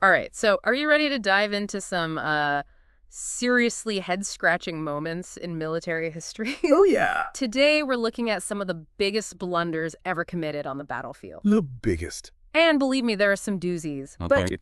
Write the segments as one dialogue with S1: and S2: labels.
S1: All right, so are you ready to dive into some seriously head-scratching moments in military history?
S2: Oh, yeah.
S1: Today, we're looking at some of the biggest blunders ever committed on the battlefield.
S2: The biggest.
S1: And believe me, there are some doozies. But
S2: Okay.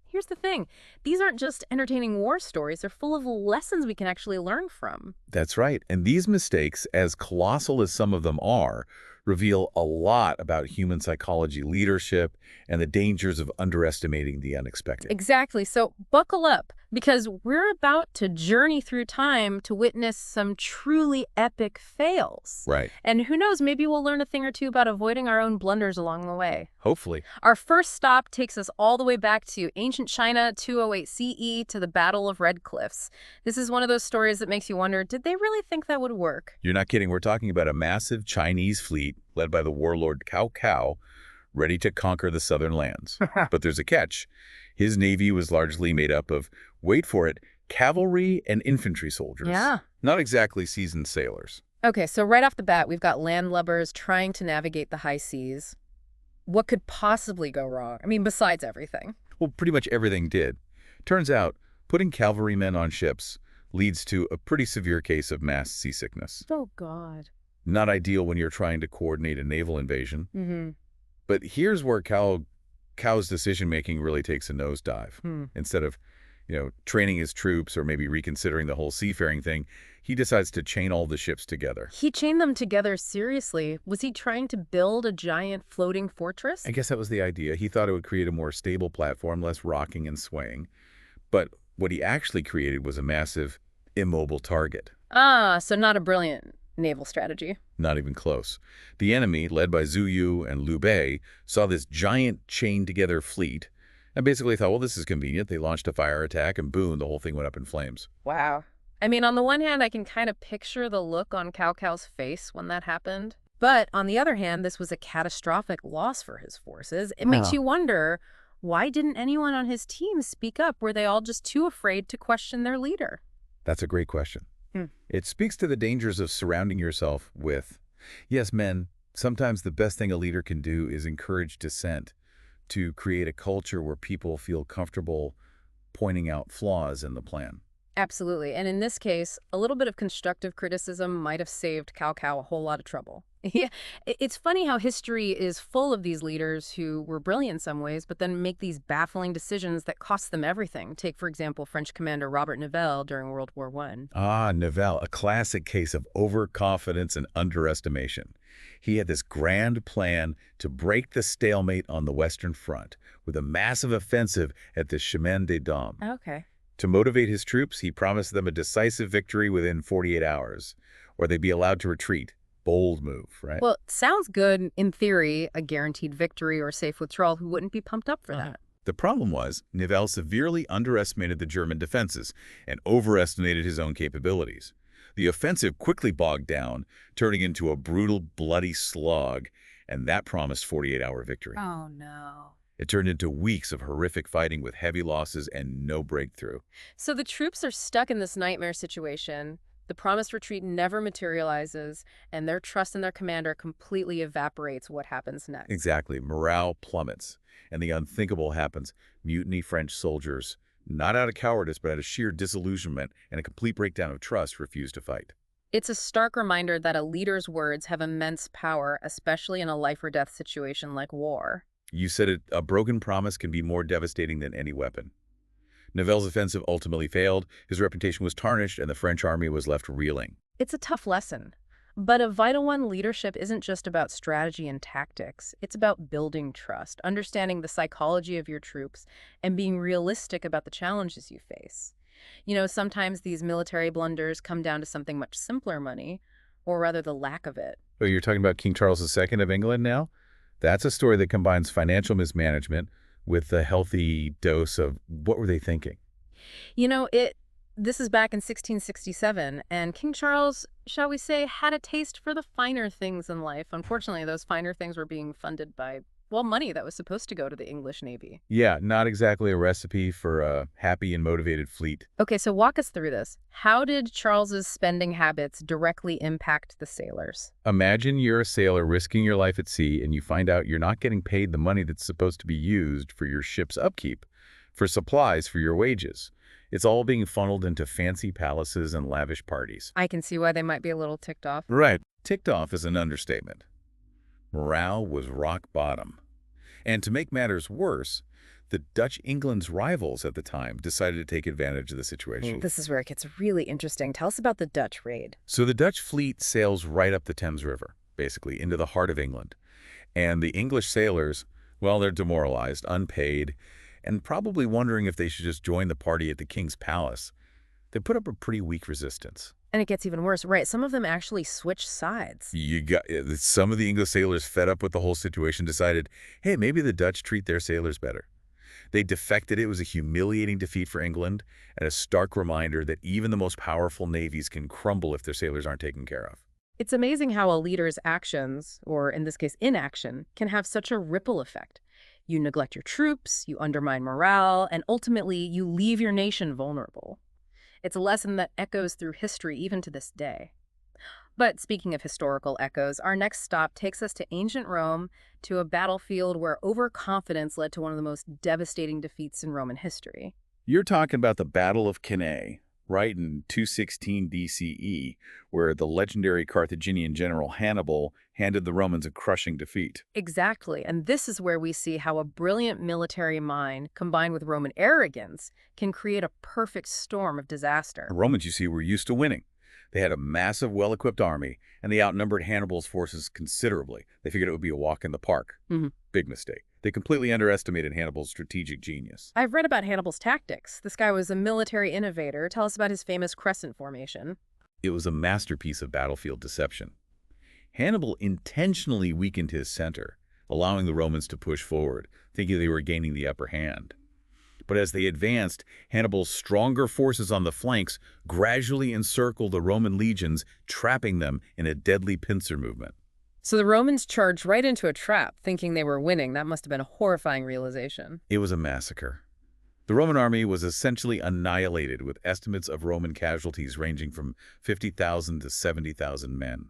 S1: here's the thing. These aren't just entertaining war stories. They're full of lessons we can actually learn from.
S2: That's right. And these mistakes, as colossal as some of them are, reveal a lot about human psychology, leadership, and the dangers of underestimating the unexpected.
S1: Exactly. So buckle up because we're about to journey through time to witness some truly epic fails.
S2: Right.
S1: And who knows, maybe we'll learn a thing or two about avoiding our own blunders along the way.
S2: Hopefully.
S1: Our first stop takes us all the way back to ancient China, 208 CE, to the Battle of Red Cliffs. This is one of those stories that makes you wonder, did they really think that would work?
S2: You're not kidding. We're talking about a massive Chinese fleet led by the warlord Cao Cao, ready to conquer the southern lands. But there's a catch. His navy was largely made up of, wait for it, cavalry and infantry soldiers.
S1: Yeah.
S2: Not exactly seasoned sailors.
S1: Okay, so right off the bat, we've got landlubbers trying to navigate the high seas. What could possibly go wrong? I mean, besides everything.
S2: Well, pretty much everything did. Turns out, putting cavalrymen on ships leads to a pretty severe case of mass seasickness.
S1: Oh, God.
S2: Not ideal when you're trying to coordinate a naval invasion.
S1: Mm-hmm.
S2: But here's where Cao's decision-making really takes a nosedive. Instead of, training his troops or maybe reconsidering the whole seafaring thing, he decides to chain all the ships together.
S1: He chained them together seriously. Was he trying to build a giant floating fortress?
S2: I guess that was the idea. He thought it would create a more stable platform, less rocking and swaying. But what he actually created was a massive, immobile target.
S1: Ah, so not a brilliant naval strategy.
S2: Not even close. The enemy, led by Zhu Yu and Liu Bei, saw this giant chained-together fleet and basically thought, well, this is convenient. They launched a fire attack, and boom, the whole thing went up in flames.
S1: Wow. I mean, on the one hand, I can kind of picture the look on Cao Cao's face when that happened. But on the other hand, this was a catastrophic loss for his forces. It makes you wonder, why didn't anyone on his team speak up? Were they all just too afraid to question their leader?
S2: That's a great question. It speaks to the dangers of surrounding yourself with, yes, men, sometimes the best thing a leader can do is encourage dissent, to create a culture where people feel comfortable pointing out flaws in the plan.
S1: Absolutely. And in this case, a little bit of constructive criticism might have saved Cao Cao a whole lot of trouble. Yeah, it's funny how history is full of these leaders who were brilliant in some ways, but then make these baffling decisions that cost them everything. Take, for example, French commander Robert Nivelle during World War I.
S2: Ah, Nivelle, a classic case of overconfidence and underestimation. He had this grand plan to break the stalemate on the Western Front with a massive offensive at the Chemin des Dames.
S1: Okay.
S2: To motivate his troops, he promised them a decisive victory within 48 hours, or they'd be allowed to retreat. Bold move, right?
S1: Well, sounds good in theory, a guaranteed victory or safe withdrawal. Who wouldn't be pumped up for that?
S2: The problem was, Nivelle severely underestimated the German defenses and overestimated his own capabilities. The offensive quickly bogged down, turning into a brutal, bloody slog, and that promised 48-hour victory.
S1: Oh, no.
S2: It turned into weeks of horrific fighting with heavy losses and no breakthrough.
S1: So the troops are stuck in this nightmare situation. The promised retreat never materializes, and their trust in their commander completely evaporates. What happens next?
S2: Exactly. Morale plummets, and the unthinkable happens. Mutiny French soldiers, not out of cowardice, but out of sheer disillusionment and a complete breakdown of trust, refused to fight.
S1: It's a stark reminder that a leader's words have immense power, especially in a life-or-death situation like war.
S2: You said it, a broken promise can be more devastating than any weapon. Nivelle's offensive ultimately failed, his reputation was tarnished, and the French army was left reeling.
S1: It's a tough lesson, but a vital one. Leadership isn't just about strategy and tactics. It's about building trust, understanding the psychology of your troops, and being realistic about the challenges you face. You know, sometimes these military blunders come down to something much simpler, money, or rather the lack of it.
S2: Oh, you're talking about King Charles II of England now? That's a story that combines financial mismanagement with a healthy dose of what were they thinking?
S1: You know, this is back in 1667, and King Charles, shall we say, had a taste for the finer things in life. Unfortunately, those finer things were being funded by, well, money that was supposed to go to the English Navy.
S2: Yeah, not exactly a recipe for a happy and motivated fleet.
S1: Okay, so walk us through this. How did Charles's spending habits directly impact the sailors?
S2: Imagine you're a sailor risking your life at sea and you find out you're not getting paid the money that's supposed to be used for your ship's upkeep. for supplies for your wages. It's all being funneled into fancy palaces and lavish parties.
S1: I can see why they might be a little ticked off.
S2: Right. Ticked off is an understatement. Morale was rock bottom. And to make matters worse, the Dutch England's rivals at the time decided to take advantage of the situation.
S1: This is where it gets really interesting. Tell us about the Dutch raid.
S2: So the Dutch fleet sails right up the Thames River, basically, into the heart of England. And the English sailors, well, they're demoralized, unpaid, and probably wondering if they should just join the party at the King's Palace. They put up a pretty weak resistance.
S1: And it gets even worse. Right, some of them actually switch sides.
S2: Some of the English sailors, fed up with the whole situation, decided, hey, maybe the Dutch treat their sailors better. They defected. It was a humiliating defeat for England and a stark reminder that even the most powerful navies can crumble if their sailors aren't taken care of.
S1: It's amazing how a leader's actions, or in this case inaction, can have such a ripple effect. You neglect your troops, you undermine morale, and ultimately you leave your nation vulnerable. It's a lesson that echoes through history even to this day. But speaking of historical echoes, our next stop takes us to ancient Rome, to a battlefield where overconfidence led to one of the most devastating defeats in Roman history.
S2: You're talking about the Battle of Cannae, right, in 216 BCE, where the legendary Carthaginian general Hannibal handed the Romans a crushing defeat.
S1: Exactly, and this is where we see how a brilliant military mind, combined with Roman arrogance, can create a perfect storm of disaster.
S2: The Romans, you see, were used to winning. They had a massive, well-equipped army, and they outnumbered Hannibal's forces considerably. They figured it would be a walk in the park. Big mistake. They completely underestimated Hannibal's strategic genius.
S1: I've read about Hannibal's tactics. This guy was a military innovator. Tell us about his famous crescent formation.
S2: It was a masterpiece of battlefield deception. Hannibal intentionally weakened his center, allowing the Romans to push forward, thinking they were gaining the upper hand. But as they advanced, Hannibal's stronger forces on the flanks gradually encircled the Roman legions, trapping them in a deadly pincer movement.
S1: So the Romans charged right into a trap, thinking they were winning. That must have been a horrifying realization.
S2: It was a massacre. The Roman army was essentially annihilated, with estimates of Roman casualties ranging from 50,000 to 70,000 men.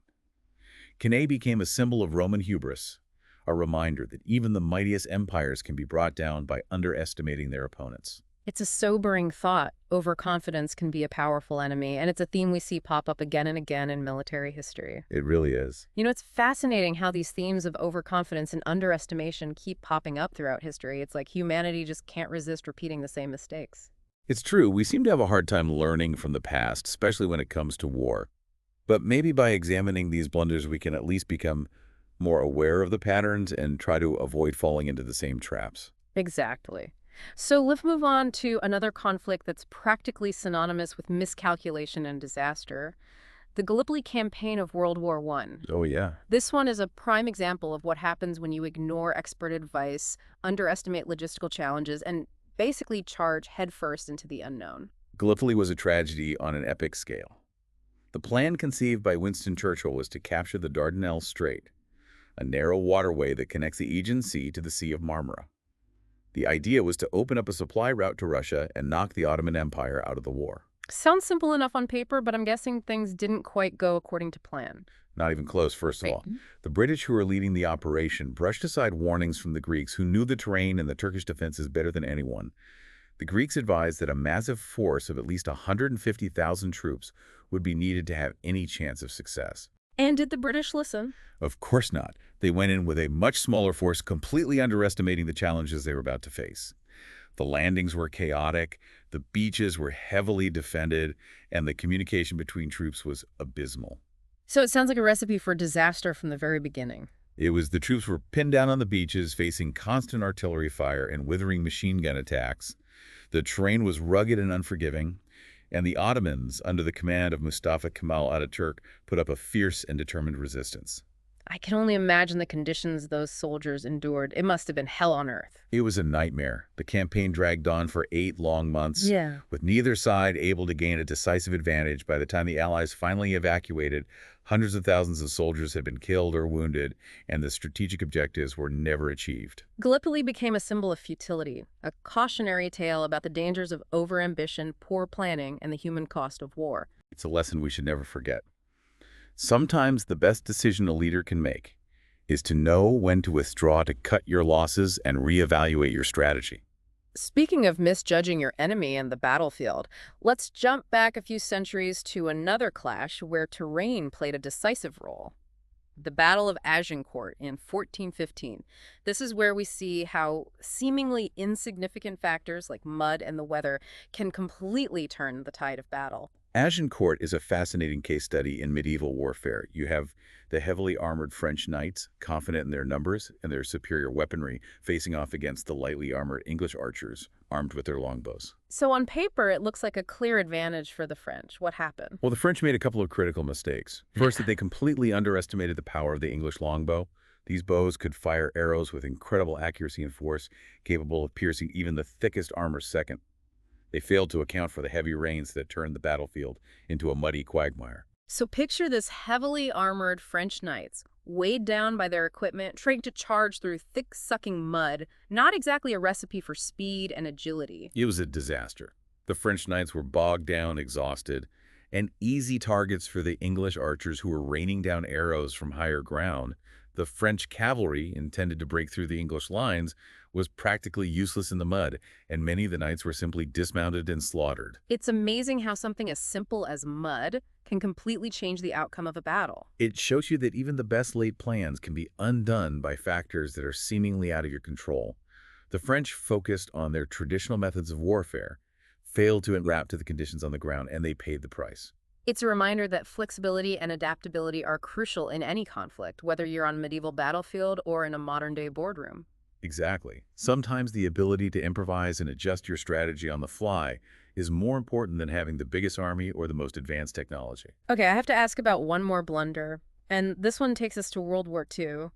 S2: Cannae became a symbol of Roman hubris, a reminder that even the mightiest empires can be brought down by underestimating their opponents.
S1: It's a sobering thought. Overconfidence can be a powerful enemy, and it's a theme we see pop up again and again in military history.
S2: It really is.
S1: You know, it's fascinating how these themes of overconfidence and underestimation keep popping up throughout history. It's like humanity just can't resist repeating the same mistakes.
S2: It's true, we seem to have a hard time learning from the past, especially when it comes to war. But maybe by examining these blunders, we can at least become more aware of the patterns and try to avoid falling into the same traps.
S1: Exactly. So let's move on to another conflict that's practically synonymous with miscalculation and disaster, the Gallipoli campaign of World War I.
S2: Oh, yeah.
S1: This one is a prime example of what happens when you ignore expert advice, underestimate logistical challenges, and basically charge headfirst into the unknown.
S2: Gallipoli was a tragedy on an epic scale. The plan conceived by Winston Churchill was to capture the Dardanelles Strait, a narrow waterway that connects the Aegean Sea to the Sea of Marmara. The idea was to open up a supply route to Russia and knock the Ottoman Empire out of the war.
S1: Sounds simple enough on paper, but I'm guessing things didn't quite go according to plan.
S2: Not even close, first of all. The British who were leading the operation brushed aside warnings from the Greeks, who knew the terrain and the Turkish defenses better than anyone. The Greeks advised that a massive force of at least 150,000 troops would be needed to have any chance of success.
S1: And did the British listen?
S2: Of course not. They went in with a much smaller force, completely underestimating the challenges they were about to face. The landings were chaotic, the beaches were heavily defended, and the communication between troops was abysmal.
S1: So it sounds like a recipe for disaster from the very beginning.
S2: The troops were pinned down on the beaches, facing constant artillery fire and withering machine gun attacks. The terrain was rugged and unforgiving, and the Ottomans, under the command of Mustafa Kemal Ataturk, put up a fierce and determined resistance.
S1: I can only imagine the conditions those soldiers endured. It must have been hell on earth.
S2: It was a nightmare. The campaign dragged on for 8 long months, with neither side able to gain a decisive advantage. By the time the Allies finally evacuated, hundreds of thousands of soldiers had been killed or wounded, and the strategic objectives were never achieved.
S1: Gallipoli became a symbol of futility, a cautionary tale about the dangers of overambition, poor planning, and the human cost of war.
S2: It's a lesson we should never forget. Sometimes the best decision a leader can make is to know when to withdraw, to cut your losses, and reevaluate your strategy.
S1: Speaking of misjudging your enemy and the battlefield, let's jump back a few centuries to another clash where terrain played a decisive role. The Battle of Agincourt in 1415. This is where we see how seemingly insignificant factors like mud and the weather can completely turn the tide of battle.
S2: Agincourt is a fascinating case study in medieval warfare. You have the heavily armored French knights, confident in their numbers and their superior weaponry, facing off against the lightly armored English archers, armed with their longbows.
S1: So on paper, it looks like a clear advantage for the French. What happened?
S2: Well, the French made a couple of critical mistakes. First, that they completely underestimated the power of the English longbow. These bows could fire arrows with incredible accuracy and force, capable of piercing even the thickest armor second. They failed to account for the heavy rains that turned the battlefield into a muddy quagmire.
S1: So picture this heavily armored French knights, weighed down by their equipment, trained to charge through thick, sucking mud, not exactly a recipe for speed and agility.
S2: It was a disaster. The French knights were bogged down, exhausted, and easy targets for the English archers who were raining down arrows from higher ground. The French cavalry, intended to break through the English lines, was practically useless in the mud, and many of the knights were simply dismounted and slaughtered.
S1: It's amazing how something as simple as mud can completely change the outcome of a battle.
S2: It shows you that even the best laid plans can be undone by factors that are seemingly out of your control. The French focused on their traditional methods of warfare, failed to adapt to the conditions on the ground, and they paid the price.
S1: It's a reminder that flexibility and adaptability are crucial in any conflict, whether you're on a medieval battlefield or in a modern-day boardroom.
S2: Exactly. Sometimes the ability to improvise and adjust your strategy on the fly is more important than having the biggest army or the most advanced technology.
S1: Okay, I have to ask about one more blunder, and this one takes us to World War II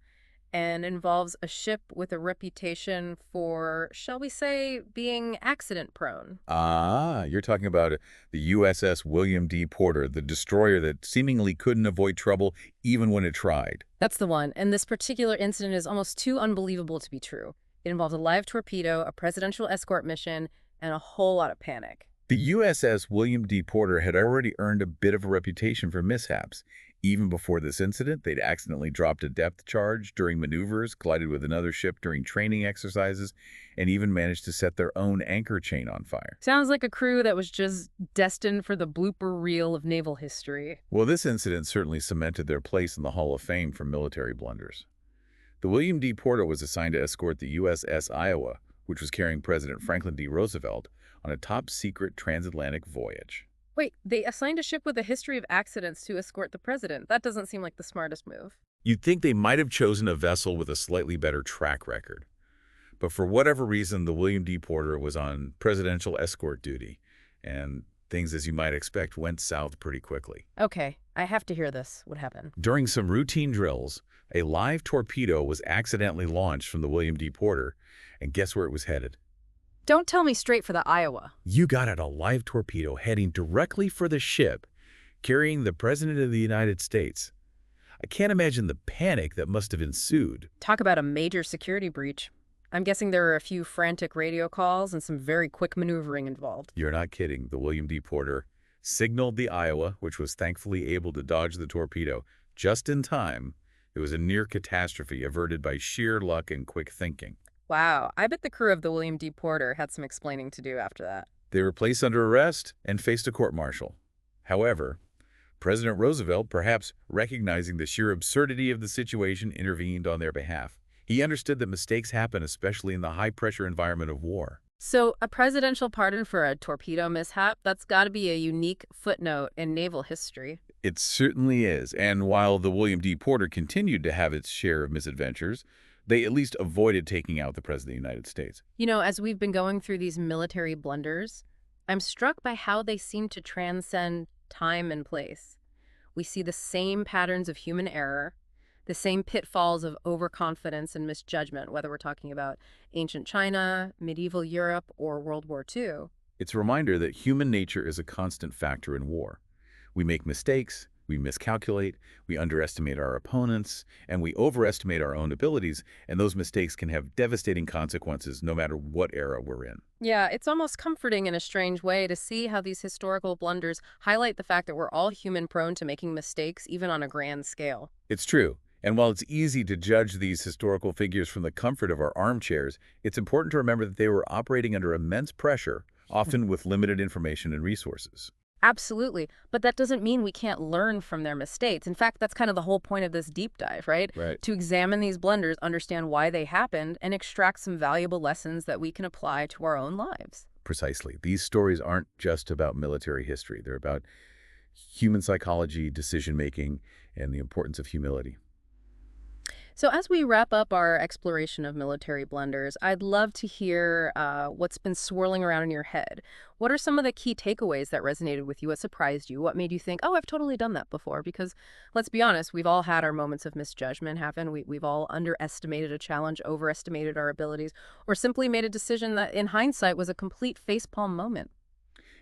S1: and involves a ship with a reputation for, shall we say, being accident-prone.
S2: Ah, you're talking about the USS William D. Porter, the destroyer that seemingly couldn't avoid trouble even when it tried.
S1: That's the one, and this particular incident is almost too unbelievable to be true. It involved a live torpedo, a presidential escort mission, and a whole lot of panic.
S2: The USS William D. Porter had already earned a bit of a reputation for mishaps. Even before this incident, they'd accidentally dropped a depth charge during maneuvers, collided with another ship during training exercises, and even managed to set their own anchor chain on fire.
S1: Sounds like a crew that was just destined for the blooper reel of naval history.
S2: Well, this incident certainly cemented their place in the Hall of Fame for military blunders. The William D. Porter was assigned to escort the USS Iowa, which was carrying President Franklin D. Roosevelt, on a top-secret transatlantic voyage.
S1: Wait, they assigned a ship with a history of accidents to escort the president. That doesn't seem like the smartest move.
S2: You'd think they might have chosen a vessel with a slightly better track record. But for whatever reason, the William D. Porter was on presidential escort duty, and things, as you might expect, went south pretty quickly.
S1: Okay, I have to hear this. What happened?
S2: During some routine drills, a live torpedo was accidentally launched from the William D. Porter, and guess where it was headed?
S1: Don't tell me straight for the Iowa.
S2: You got it, a live torpedo heading directly for the ship, carrying the President of the United States. I can't imagine the panic that must have ensued.
S1: Talk about a major security breach. I'm guessing there were a few frantic radio calls and some very quick maneuvering involved.
S2: You're not kidding. The William D. Porter signaled the Iowa, which was thankfully able to dodge the torpedo just in time. It was a near catastrophe averted by sheer luck and quick thinking.
S1: Wow, I bet the crew of the William D. Porter had some explaining to do after that.
S2: They were placed under arrest and faced a court-martial. However, President Roosevelt, perhaps recognizing the sheer absurdity of the situation, intervened on their behalf. He understood that mistakes happen, especially in the high-pressure environment of war.
S1: So, a presidential pardon for a torpedo mishap? That's got to be a unique footnote in naval history.
S2: It certainly is, and while the William D. Porter continued to have its share of misadventures, they at least avoided taking out the President of the United States.
S1: You know, as we've been going through these military blunders, I'm struck by how they seem to transcend time and place. We see the same patterns of human error, the same pitfalls of overconfidence and misjudgment, whether we're talking about ancient China, medieval Europe, or World War II.
S2: It's a reminder that human nature is a constant factor in war. We make mistakes, we miscalculate, we underestimate our opponents, and we overestimate our own abilities, and those mistakes can have devastating consequences no matter what era we're in.
S1: Yeah, it's almost comforting in a strange way to see how these historical blunders highlight the fact that we're all human prone to making mistakes, even on a grand scale.
S2: It's true, And while it's easy to judge these historical figures from the comfort of our armchairs, it's important to remember that they were operating under immense pressure, often with limited information and resources.
S1: Absolutely. But that doesn't mean we can't learn from their mistakes. In fact, that's kind of the whole point of this deep dive, right?
S2: Right.
S1: To examine these blunders, understand why they happened, and extract some valuable lessons that we can apply to our own lives.
S2: Precisely. These stories aren't just about military history. They're about human psychology, decision-making, and the importance of humility.
S1: So as we wrap up our exploration of military blunders, I'd love to hear what's been swirling around in your head. What are some of the key takeaways that resonated with you? What surprised you? What made you think, oh, I've totally done that before? Because let's be honest, we've all had our moments of misjudgment happen. We've all underestimated a challenge, overestimated our abilities, or simply made a decision that in hindsight was a complete facepalm moment.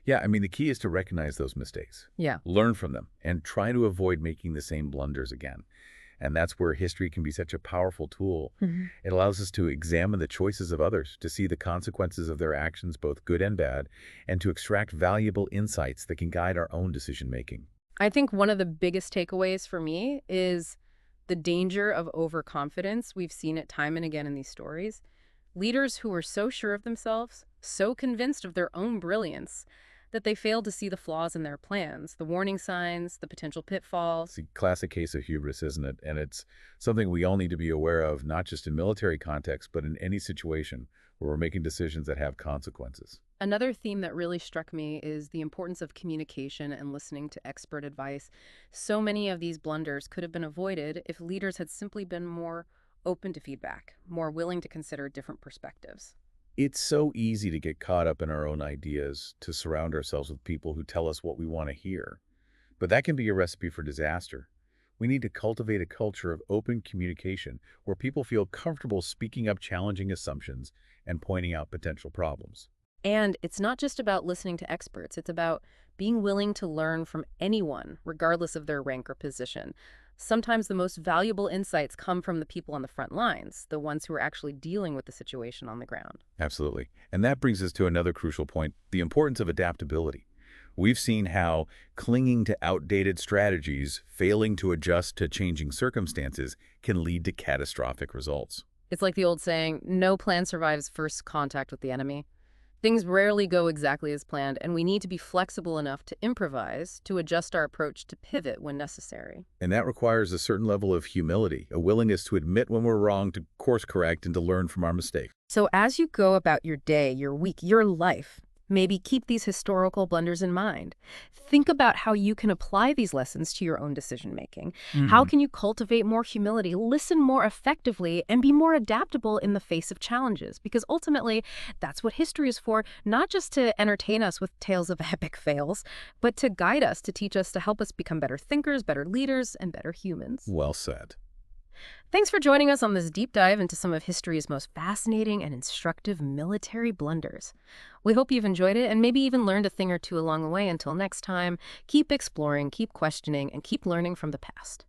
S2: Yeah, I mean, the key is to recognize those mistakes,
S1: Yeah.
S2: learn from them, and try to avoid making the same blunders again. And that's where history can be such a powerful tool.
S1: hmm
S2: It allows us to examine the choices of others, to see the consequences of their actions, both good and bad, and to extract valuable insights that can guide our own decision-making.
S1: I think one of the biggest takeaways for me is the danger of overconfidence. We've seen it time and again in these stories. Leaders who are so sure of themselves, so convinced of their own brilliance, that they fail to see the flaws in their plans, the warning signs, the potential
S2: It's
S1: pitfalls.
S2: a classic case of hubris, isn't it? And it's something we all need to be aware of, not just in military context, but in any situation where we're making decisions that have consequences.
S1: Another theme that really struck me is the importance of communication and listening to expert advice. So many of these blunders could have been avoided if leaders had simply been more open to feedback, more willing to consider different perspectives.
S2: It's so easy to get caught up in our own ideas, to surround ourselves with people who tell us what we want to hear. But that can be a recipe for disaster. We need to cultivate a culture of open communication where people feel comfortable speaking up challenging assumptions and pointing out potential problems.
S1: And it's not just about listening to experts, it's about being willing to learn from anyone, regardless of their rank or position. Sometimes the most valuable insights come from the people on the front lines, the ones who are actually dealing with the situation on the ground.
S2: Absolutely. And that brings us to another crucial point, the importance of adaptability. We've seen how clinging to outdated strategies, failing to adjust to changing circumstances, can lead to catastrophic results.
S1: It's like the old saying, no plan survives first contact with the enemy. Things rarely go exactly as planned, and we need to be flexible enough to improvise, to adjust our approach, to pivot when necessary.
S2: And that requires a certain level of humility, a willingness to admit when we're wrong, to course correct, and to learn from our mistakes.
S1: So as you go about your day, your week, your life, maybe keep these historical blunders in mind. Think about how you can apply these lessons to your own decision-making. How can you cultivate more humility, listen more effectively, and be more adaptable in the face of challenges? Because ultimately, that's what history is for, not just to entertain us with tales of epic fails, but to guide us, to teach us, to help us become better thinkers, better leaders, and better humans.
S2: Well said.
S1: Thanks for joining us on this deep dive into some of history's most fascinating and instructive military blunders. We hope you've enjoyed it and maybe even learned a thing or two along the way. Until next time, keep exploring, keep questioning, and keep learning from the past.